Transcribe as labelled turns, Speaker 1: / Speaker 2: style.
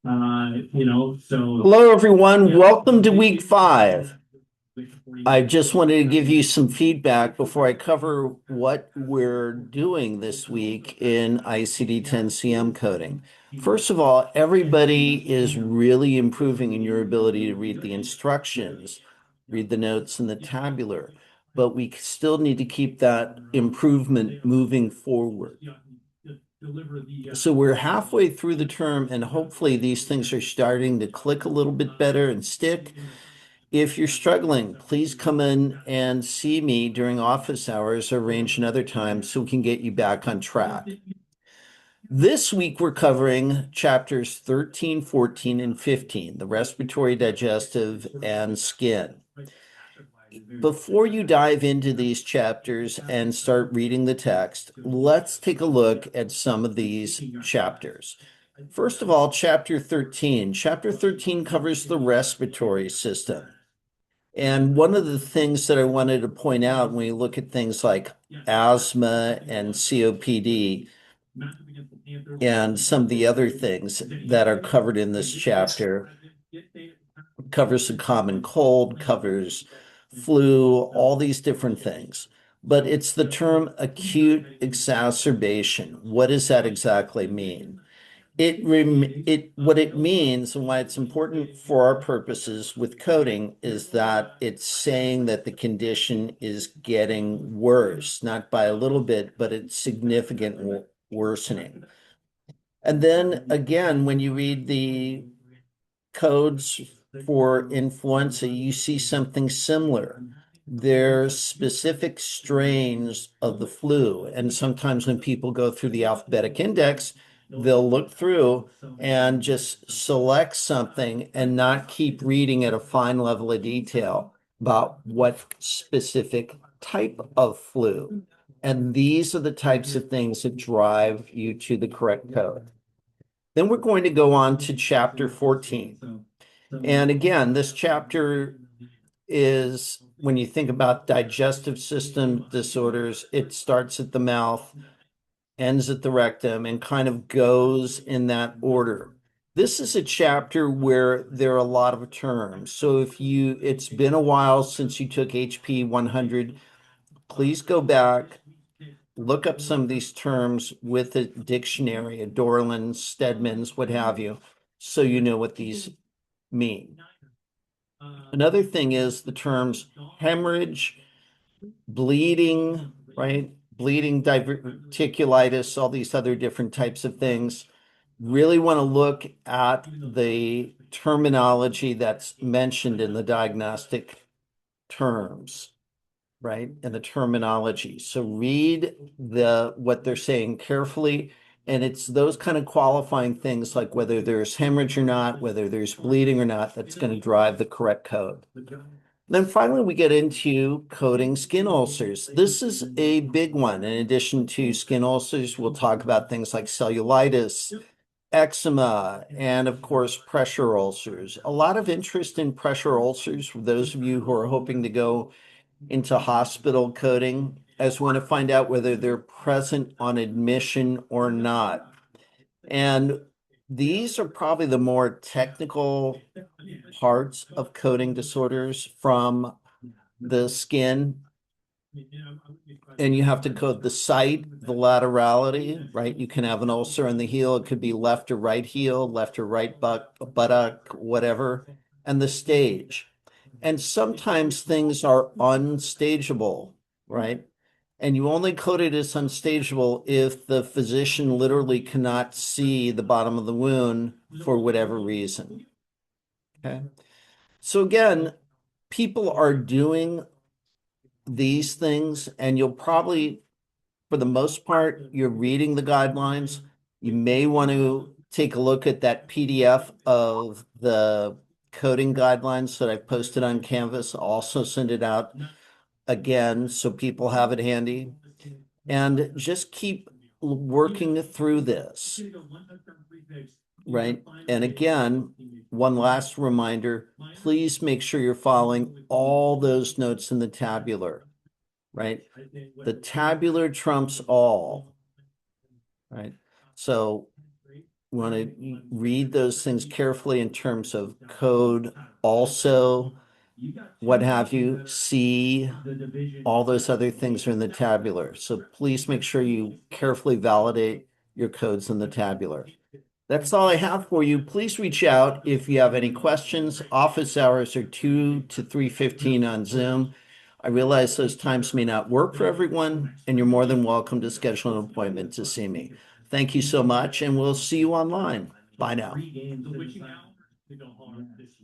Speaker 1: So
Speaker 2: Hello, everyone. Welcome to week 5. I just wanted to give you some feedback before I cover what we're doing this week in ICD 10-CM coding. First of all, everybody is really improving in your ability to read the instructions, read the notes in the tabular, but we still need to keep that improvement moving forward. So we're halfway through the term, and hopefully these things are starting to click a little bit better and stick. If you're struggling, please come in and see me during office hours or arrange another time so we can get you back on track. This week we're covering chapters 13, 14, and 15, the respiratory, digestive, and skin. Before you dive into these chapters and start reading the text, let's take a look at some of these chapters. First of all, chapter 13. Chapter 13 covers the respiratory system. And one of the things that I wanted to point out when we look at things like asthma and COPD and some of the other things that are covered in this chapter, covers the common cold, covers flu, all these different things. But it's the term acute exacerbation. What does that exactly mean? What it means and why it's important for our purposes with coding is that it's saying that the condition is getting worse, not by a little bit, but it's significant worsening. And then again, when you read the codes for influenza, you see something similar. There's specific strains of the flu. And sometimes when people go through the alphabetic index, they'll look through and just select something and not keep reading at a fine level of detail about what specific type of flu. And these are the types of things that drive you to the correct code. Then we're going to go on to chapter 14. And again, this chapter is when you think about digestive system disorders, it starts at the mouth, ends at the rectum, and kind of goes in that order. This is a chapter where there are a lot of terms. So it's been a while since you took HP 100, please go back, look up some of these terms with a dictionary, a Dorland's, Stedman's, what have you, so you know what these mean. Another thing is the terms hemorrhage, bleeding, right? Bleeding, diverticulitis, all these other different types of things. Really want to look at the terminology that's mentioned in the diagnostic terms, right? And the terminology. So read what they're saying carefully. And it's those kind of qualifying things like whether there's hemorrhage or not, whether there's bleeding or not, that's going to drive the correct code. Then finally, we get into coding skin ulcers. This is a big one. In addition to skin ulcers, we'll talk about things like cellulitis, eczema, and of course, pressure ulcers. A lot of interest in pressure ulcers for those of you who are hoping to go into hospital coding, as we want to find out whether they're present on admission or not. And these are probably the more technical parts of coding disorders from the skin. And you have to code the site, the laterality, right? You can have an ulcer in the heel. It could be left or right heel, left or right buttock, whatever, and the stage. And sometimes things are unstageable, right? And you only code it as unstageable if the physician literally cannot see the bottom of the wound for whatever reason. Okay. So again, people are doing these things, and you'll probably, for the most part, you're reading the guidelines. You may want to take a look at that PDF of the coding guidelines that I posted on Canvas. I'll also send it out again so people have it handy. And just keep working through this, right? And again, one last reminder, please make sure you're following all those notes in the tabular, right? The tabular trumps all, right? So want to read those things carefully in terms of code, also, what have you, see, all those other things are in the tabular. So please make sure you carefully validate your codes in the tabular. That's all I have for you. Please reach out if you have any questions. Office hours are 2 to 3:15 on Zoom. I realize those times may not work for everyone, and you're more than welcome to schedule an appointment to see me. Thank you so much, and we'll see you online. Bye now.